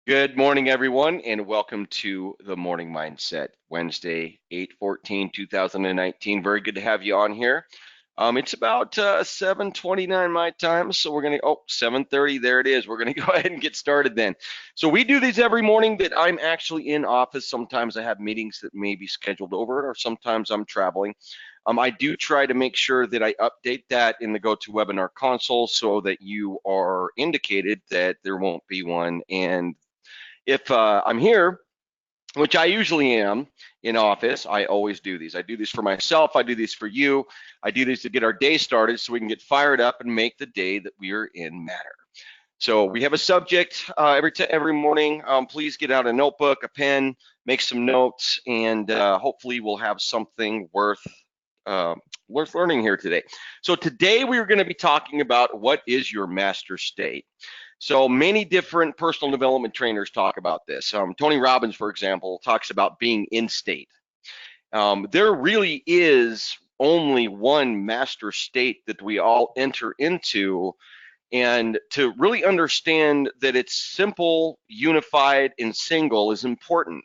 Good morning, everyone, and welcome to the Morning Mindset, Wednesday, 8/14/2019. Very good to have you on here. It's about 7:29 my time, so we're going to, 7:30, there it is. We're going to go ahead and get started then. So we do these every morning that I'm actually in office. Sometimes I have meetings that may be scheduled over it, or sometimes I'm traveling. I do try to make sure that I update that in the GoToWebinar console so that you are indicated that there won't be one. And if I'm here, which I usually am in office, I always do these. I do these for myself. I do these for you. I do these to get our day started so we can get fired up and make the day that we are in matter. So we have a subject every morning. Please get out a notebook, a pen, make some notes, and hopefully we'll have something uh, worth learning here today. So today we are going to be talking about what is your master state. So many different personal development trainers talk about this. Tony Robbins, for example, talks about being in state. There really is only one master state that we all enter into, and to really understand that it's simple, unified, and single is important.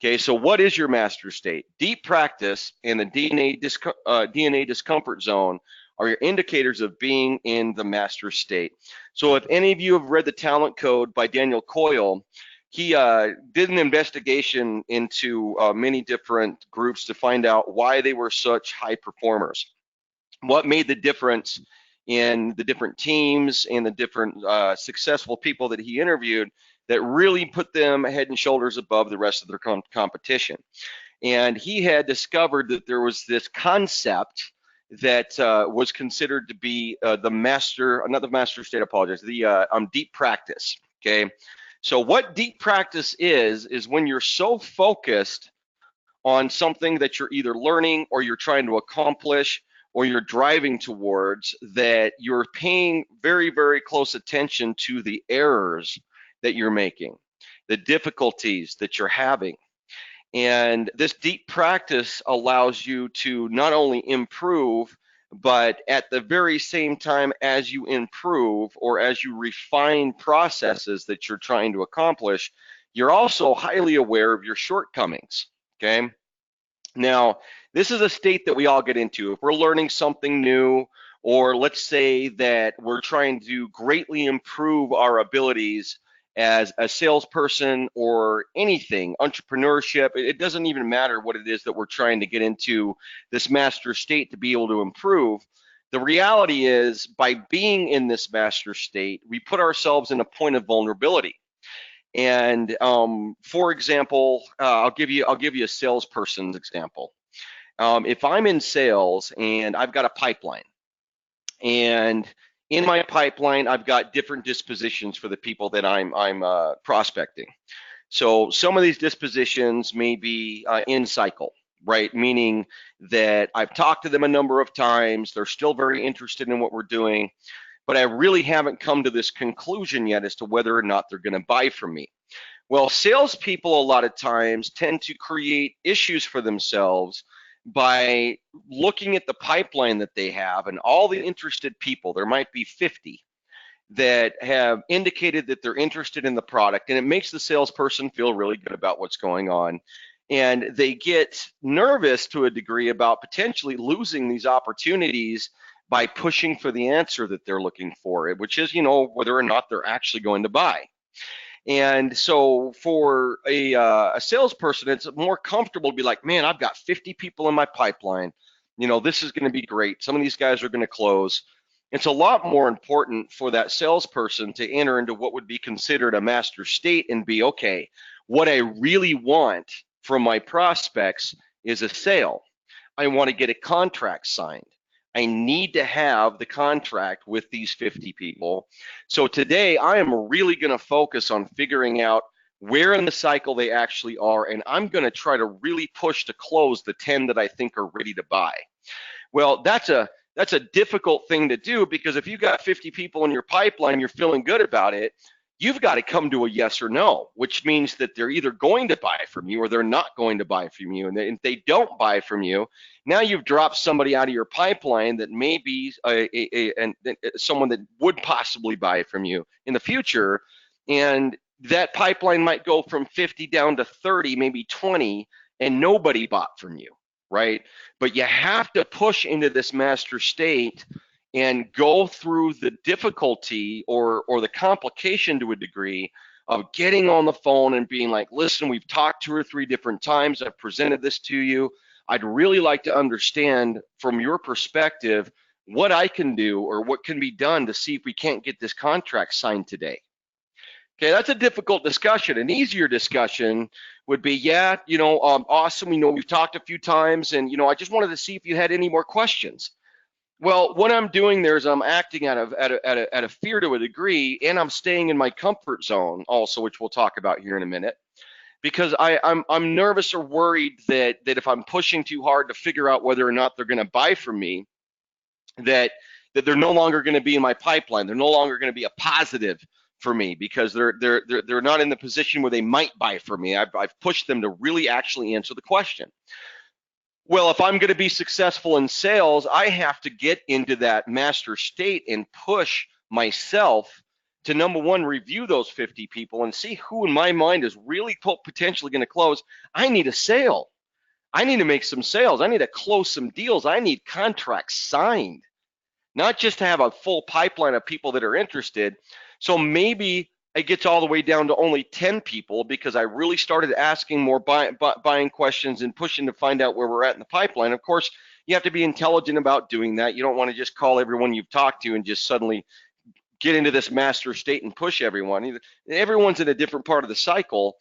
Okay, so what is your master state? Deep practice and the DNA discomfort zone are your indicators of being in the master state. So if any of you have read The Talent Code by Daniel Coyle, he did an investigation into many different groups to find out why they were such high performers. What made the difference in the different teams and the different successful people that he interviewed that really put them head and shoulders above the rest of their competition. And he had discovered that there was this concept that was considered to be the master, not the master state, I apologize, the deep practice. Okay, so what deep practice is when you're so focused on something that you're either learning or you're trying to accomplish or you're driving towards, that you're paying very, very close attention to the errors that you're making, the difficulties that you're having. And this deep practice allows you to not only improve, but at the very same time as you improve or as you refine processes that you're trying to accomplish, you're also highly aware of your shortcomings. Okay. Now, this is a state that we all get into. If we're learning something new, or let's say that we're trying to greatly improve our abilities as a salesperson or anything, entrepreneurship, it doesn't even matter what it is that we're trying to get into this master state to be able to improve. The reality is, by being in this master state, we put ourselves in a point of vulnerability. And for example, I'll give you a salesperson's example. If I'm in sales and I've got a pipeline, and in my pipeline I've got different dispositions for the people that I'm prospecting. So some of these dispositions may be in cycle, right? Meaning that I've talked to them a number of times, they're still very interested in what we're doing, but I really haven't come to this conclusion yet as to whether or not they're going to buy from me. Well, salespeople a lot of times tend to create issues for themselves by looking at the pipeline that they have and all the interested people. There might be 50 that have indicated that they're interested in the product, and it makes the salesperson feel really good about what's going on. And they get nervous to a degree about potentially losing these opportunities by pushing for the answer that they're looking for, which is, whether or not they're actually going to buy. And so for a salesperson, it's more comfortable to be like, man, I've got 50 people in my pipeline. This is going to be great. Some of these guys are going to close. It's a lot more important for that salesperson to enter into what would be considered a master state and be, okay, what I really want from my prospects is a sale. I want to get a contract signed. I need to have the contract with these 50 people. So today I am really going to focus on figuring out where in the cycle they actually are, and I'm going to try to really push to close the 10 that I think are ready to buy. Well, that's a difficult thing to do, because if you've got 50 people in your pipeline, you're feeling good about it, you've got to come to a yes or no, which means that they're either going to buy from you or they're not going to buy from you. And if they don't buy from you, now you've dropped somebody out of your pipeline that may be someone that would possibly buy from you in the future. And that pipeline might go from 50 down to 30, maybe 20, and nobody bought from you, right? But you have to push into this master state and go through the difficulty or the complication to a degree of getting on the phone and being like, listen, we've talked 2 or 3 different times. I've presented this to you. I'd really like to understand from your perspective what I can do or what can be done to see if we can't get this contract signed today. Okay, that's a difficult discussion. An easier discussion would be, yeah, awesome. We've talked a few times, and I just wanted to see if you had any more questions. Well, what I'm doing there is I'm acting out of fear to a degree, and I'm staying in my comfort zone also, which we'll talk about here in a minute, because I'm nervous or worried that if I'm pushing too hard to figure out whether or not they're going to buy from me, that they're no longer going to be in my pipeline. They're no longer going to be a positive for me because they're not in the position where they might buy from me. I've pushed them to really actually answer the question. Well, if I'm going to be successful in sales, I have to get into that master state and push myself to, number one, review those 50 people and see who in my mind is really potentially going to close. I need a sale. I need to make some sales. I need to close some deals. I need contracts signed, not just to have a full pipeline of people that are interested. So maybe it gets all the way down to only 10 people because I really started asking more buying questions and pushing to find out where we're at in the pipeline. Of course, you have to be intelligent about doing that. You don't want to just call everyone you've talked to and just suddenly get into this master state and push everyone. Everyone's in a different part of the cycle.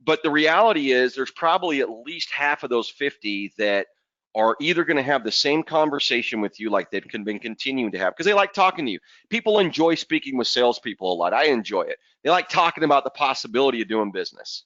But the reality is there's probably at least half of those 50 that are either going to have the same conversation with you like they've been continuing to have because they like talking to you. People enjoy speaking with salespeople a lot. I enjoy it. They like talking about the possibility of doing business.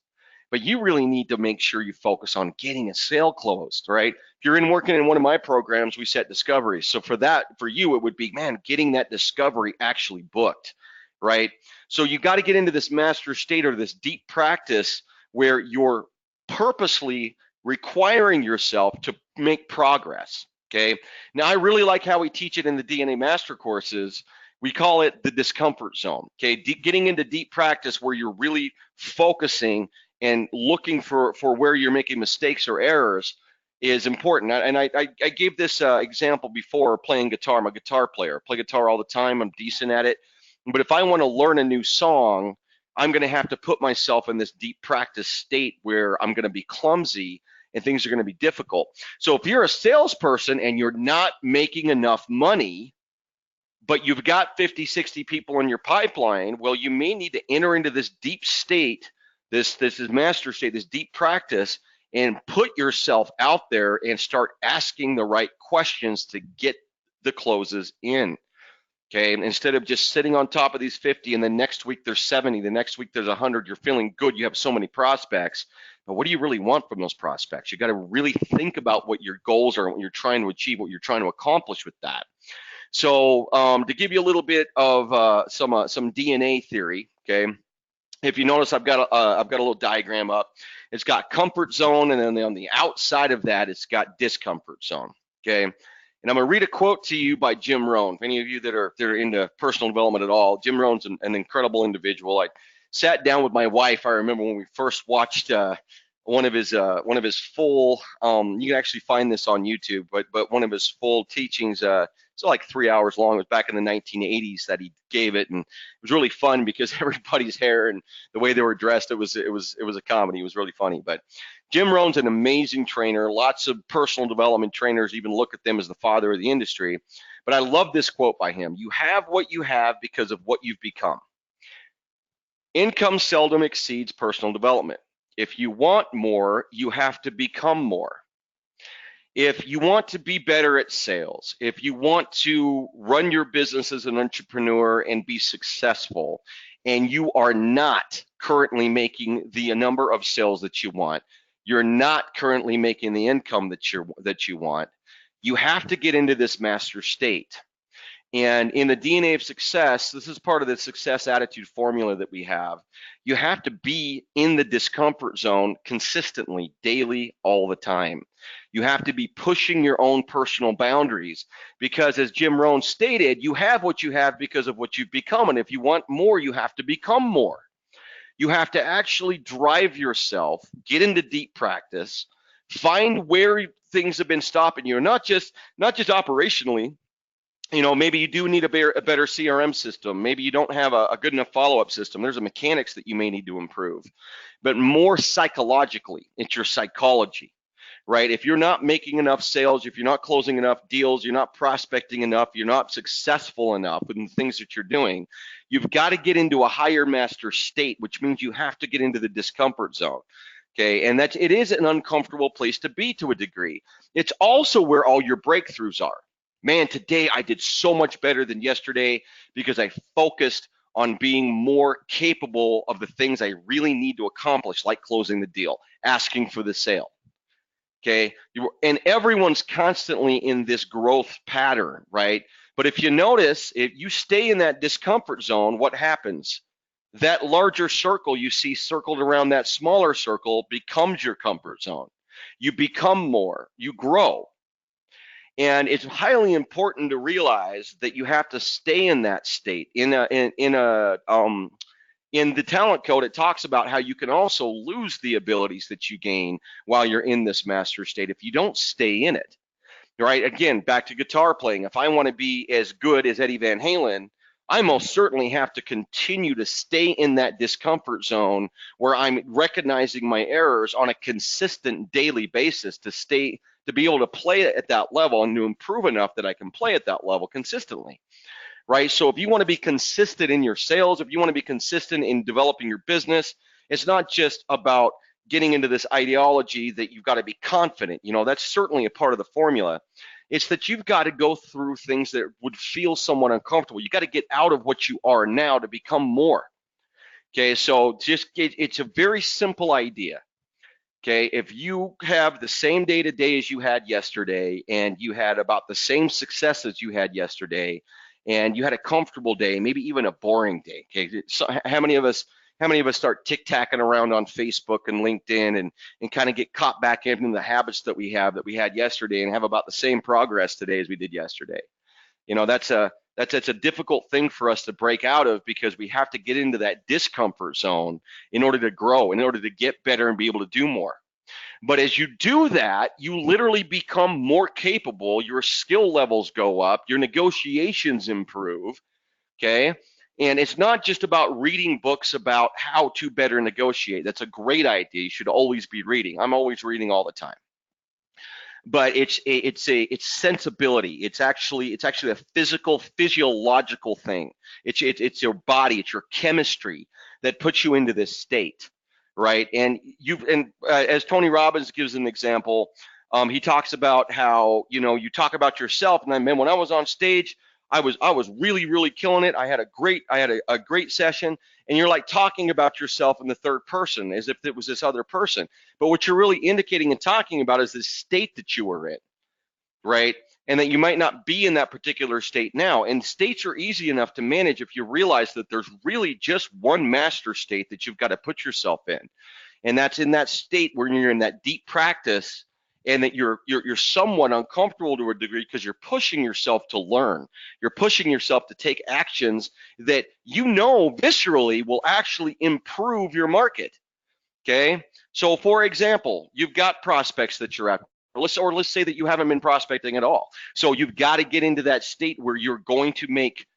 But you really need to make sure you focus on getting a sale closed, right? If you're working in one of my programs, we set discoveries. So for you, it would be, man, getting that discovery actually booked, right? So you got to get into this master state or this deep practice where you're purposely requiring yourself to make progress, okay? Now, I really like how we teach it in the DNA Master courses. We call it the discomfort zone, okay? Getting into deep practice where you're really focusing and looking for where you're making mistakes or errors is important. And I gave this example before playing guitar. I'm a guitar player. I play guitar all the time. I'm decent at it. But if I want to learn a new song, I'm going to have to put myself in this deep practice state where I'm going to be clumsy and things are going to be difficult. So if you're a salesperson and you're not making enough money, but you've got 50, 60 people in your pipeline, well, you may need to enter into this deep state, this is master state, this deep practice, and put yourself out there and start asking the right questions to get the closes in. Okay, and instead of just sitting on top of these 50 and the next week there's 70, the next week there's 100, you're feeling good, you have so many prospects, but what do you really want from those prospects? You got to really think about what your goals are, what you're trying to achieve, what you're trying to accomplish with that. So to give you a little bit of some DNA theory, okay, if you notice I've got a little diagram up. It's got comfort zone, and then on the outside of that, it's got discomfort zone, okay? And I'm going to read a quote to you by Jim Rohn. If any of you that are into personal development at all, Jim Rohn's an incredible individual. I sat down with my wife. I remember when we first watched one of his full. You can actually find this on YouTube, but one of his full teachings. It's like 3 hours long. It was back in the 1980s that he gave it, and it was really fun because everybody's hair and the way they were dressed, it was a comedy. It was really funny, but. Jim Rohn's an amazing trainer. Lots of personal development trainers even look at them as the father of the industry. But I love this quote by him. You have what you have because of what you've become. Income seldom exceeds personal development. If you want more, you have to become more. If you want to be better at sales, if you want to run your business as an entrepreneur and be successful, and you are not currently making the number of sales that you want, you're not currently making the income that you want, you have to get into this master state. And in the DNA of success, this is part of the success attitude formula that we have. You have to be in the discomfort zone consistently, daily, all the time. You have to be pushing your own personal boundaries because, as Jim Rohn stated, you have what you have because of what you've become. And if you want more, you have to become more. You have to actually drive yourself, get into deep practice, find where things have been stopping you, not just operationally. Maybe you do need a better CRM system. Maybe you don't have a good enough follow-up system. There's a mechanics that you may need to improve, but more psychologically, it's your psychology, right? If you're not making enough sales, if you're not closing enough deals, you're not prospecting enough, you're not successful enough in the things that you're doing, you've got to get into a higher master state, which means you have to get into the discomfort zone. Okay, and it is an uncomfortable place to be to a degree. It's also where all your breakthroughs are. Man, today I did so much better than yesterday because I focused on being more capable of the things I really need to accomplish, like closing the deal, asking for the sale. Okay, and everyone's constantly in this growth pattern, right? But if you notice, if you stay in that discomfort zone, what happens? That larger circle you see circled around that smaller circle becomes your comfort zone. You become more, you grow. And it's highly important to realize that you have to stay in that state. In the talent code, it talks about how you can also lose the abilities that you gain while you're in this master state if you don't stay in it. Right? Again, back to guitar playing. If I want to be as good as Eddie Van Halen, I most certainly have to continue to stay in that discomfort zone where I'm recognizing my errors on a consistent daily basis to be able to play at that level and to improve enough that I can play at that level consistently. Right? So if you want to be consistent in your sales, if you want to be consistent in developing your business, it's not just about getting into this ideology that you've got to be confident. That's certainly a part of the formula. It's that you've got to go through things that would feel somewhat uncomfortable. You got to get out of what you are now to become more. Okay, so it's a very simple idea. Okay, if you have the same day today as you had yesterday, and you had about the same success as you had yesterday, and you had a comfortable day, maybe even a boring day. Okay, so how many of us start tick-tacking around on Facebook and LinkedIn and kind of get caught back into the habits that we had yesterday and have about the same progress today as we did yesterday? That's a difficult thing for us to break out of because we have to get into that discomfort zone in order to grow, in order to get better and be able to do more. But as you do that, you literally become more capable, your skill levels go up, your negotiations improve, okay? And it's not just about reading books about how to better negotiate. That's a great idea. You should always be reading. I'm always reading all the time. But it's sensibility. It's actually a physiological thing. It's your body, it's your chemistry that puts you into this state, right? And as Tony Robbins gives an example, he talks about how you talk about yourself, and man, when I was on stage, I was really killing it. I had a great session, and you're like talking about yourself in the third person as if it was this other person. But what you're really indicating and talking about is this state that you were in, right? And that you might not be in that particular state now. And states are easy enough to manage if you realize that there's really just one master state that you've got to put yourself in. And that's in that state where you're in that deep practice and that you're somewhat uncomfortable to a degree because you're pushing yourself to learn. You're pushing yourself to take actions that viscerally will actually improve your market. Okay? So for example, you've got prospects that you're at, or let's say that you haven't been prospecting at all. So you've got to get into that state where you're going to make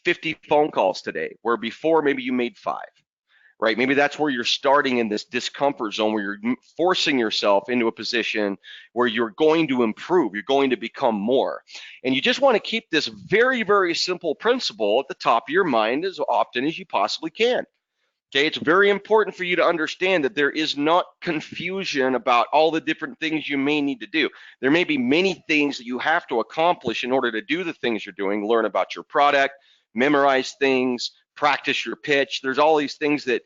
50 phone calls today, where before maybe you made 5. Right? Maybe that's where you're starting in this discomfort zone where you're forcing yourself into a position where you're going to improve, you're going to become more. And you just want to keep this very, very simple principle at the top of your mind as often as you possibly can. Okay, it's very important for you to understand that there is not confusion about all the different things you may need to do. There may be many things that you have to accomplish in order to do the things you're doing, learn about your product, memorize things, practice your pitch. There's all these things that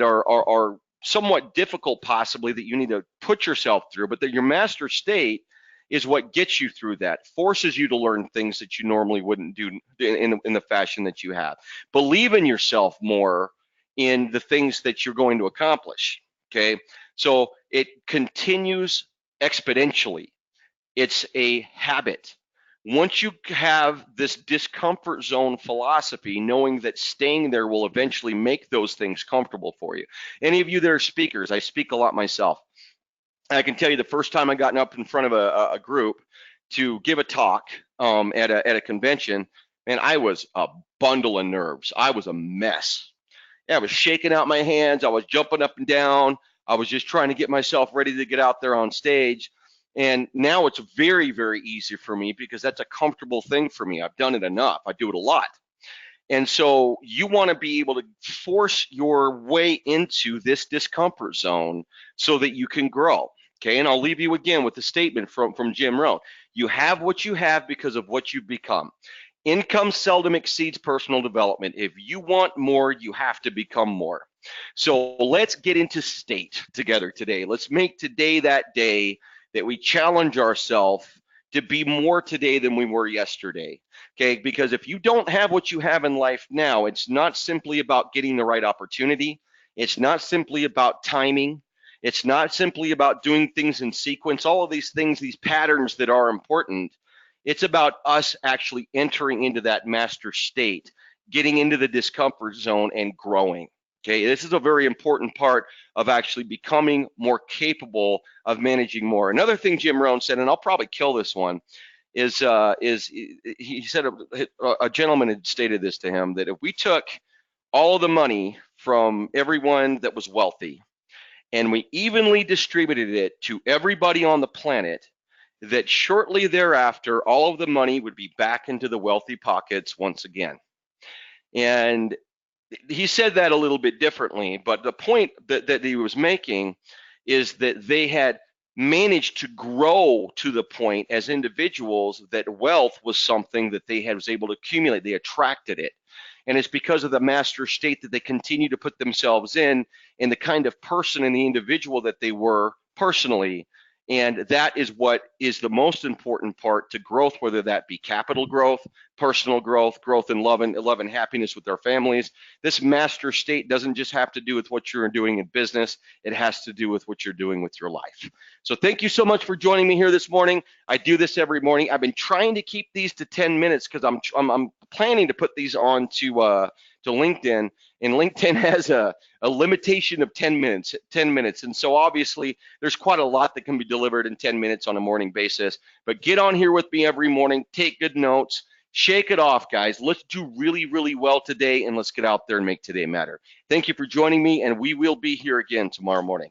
are somewhat difficult possibly that you need to put yourself through, but that your master state is what gets you through that, forces you to learn things that you normally wouldn't do in the fashion that you have. Believe in yourself more in the things that you're going to accomplish, okay? So it continues exponentially. It's a habit. once you have this discomfort zone philosophy, knowing that staying there will eventually make those things comfortable for you. Any of you that are speakers, I speak a lot myself. I can tell you the first time I got up in front of a group to give a talk at a convention, man, I was a bundle of nerves. I was a mess. Yeah, I was shaking out my hands. I was jumping up and down. I was just trying to get myself ready to get out there on stage. And now it's very, very easy for me because that's a comfortable thing for me. I've done it enough. I do it a lot. And so you want to be able to force your way into this discomfort zone so that you can grow. Okay, and I'll leave you again with the statement from Jim Rohn. You have what you have because of what you've become. Income seldom exceeds personal development. If you want more, you have to become more. So let's get into state together today. Let's make today that day that we challenge ourselves to be more today than we were yesterday. Okay, because if you don't have what you have in life now, it's not simply about getting the right opportunity. It's not simply about timing. It's not simply about doing things in sequence. All of these things, these patterns that are important, it's about us actually entering into that master state, getting into the discomfort zone and growing. Okay, this is a very important part of actually becoming more capable of managing more. Another thing Jim Rohn said, and I'll probably kill this one, is he said a gentleman had stated this to him, that if we took all of the money from everyone that was wealthy and we evenly distributed it to everybody on the planet, that shortly thereafter, all of the money would be back into the wealthy pockets once again. And he said that a little bit differently, but the point that he was making is that they had managed to grow to the point as individuals that wealth was something that they had was able to accumulate. They attracted it. And it's because of the master state that they continue to put themselves in the kind of person and the individual that they were personally. And that is what is the most important part to growth, whether that be capital growth, personal growth, growth in love and happiness with our families. This master state doesn't just have to do with what you're doing in business. It has to do with what you're doing with your life. So thank you so much for joining me here this morning. I do this every morning. I've been trying to keep these to 10 minutes because I'm planning to put these on to LinkedIn, and LinkedIn has a limitation of 10 minutes. And so obviously there's quite a lot that can be delivered in 10 minutes on a morning basis, but get on here with me every morning, take good notes, shake it off, guys. Let's do really, really well today, and let's get out there and make today matter. Thank you for joining me, and we will be here again tomorrow morning.